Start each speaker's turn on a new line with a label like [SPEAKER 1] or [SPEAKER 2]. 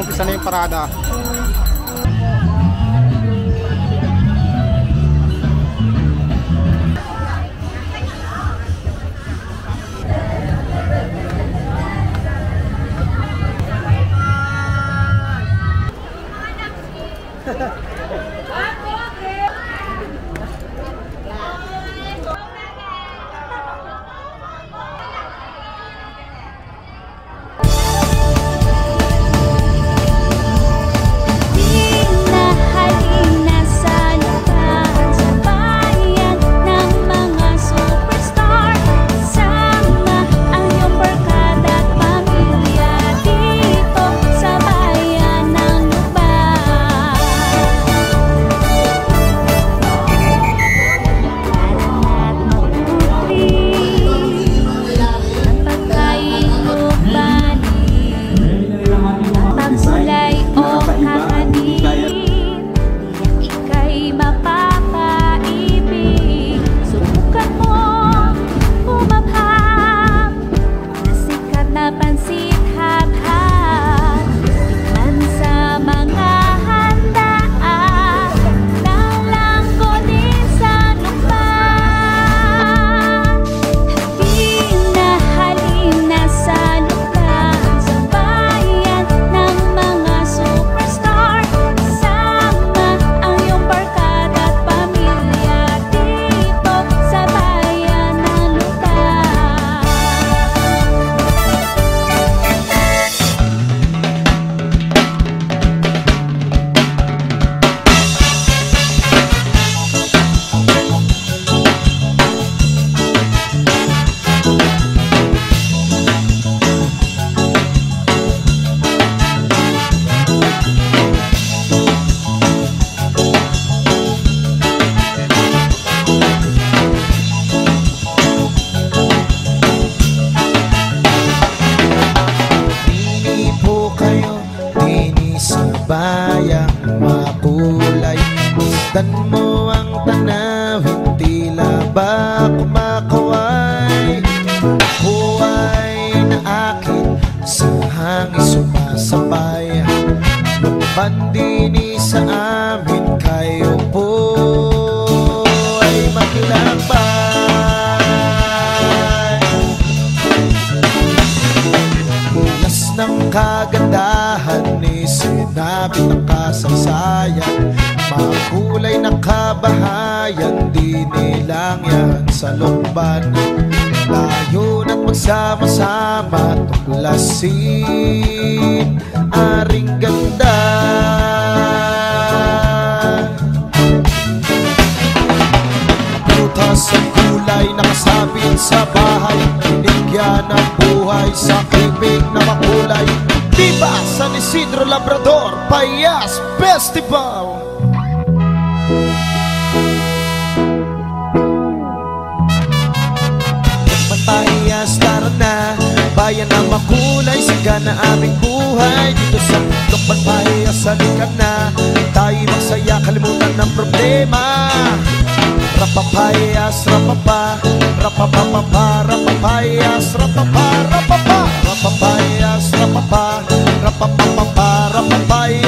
[SPEAKER 1] umpisa na yung parada.
[SPEAKER 2] Makulay, isdan mo ang tanawin, tila ba kumakaway. Ako ay naakit sa hangin sumasabay, lumabandini sa amin, kayo po ay maglakbay. Ulas ng kagandahan ni sinabi ng kasaysayan, makulay na kabahayan, di nilang yan sa lukban. Layo na't magsama-sama, tuklasin aring ganda. Butas ang kulay nakasabit sa bahay, binigyan ng buhay sa ibig na makulay. Diba San Isidro Labrador Payas Festival. Payas tara na, bayan na makulay, siga na aming buhay. Dito sa Lokban Payas, halika na, tayo magsaya, kalimutan ng problema. Rapapayas, rapapa, rapapapapa, rapapayas, rapapa, rapapa, rapapayas, rapapa, rapapapapa, rapapayas.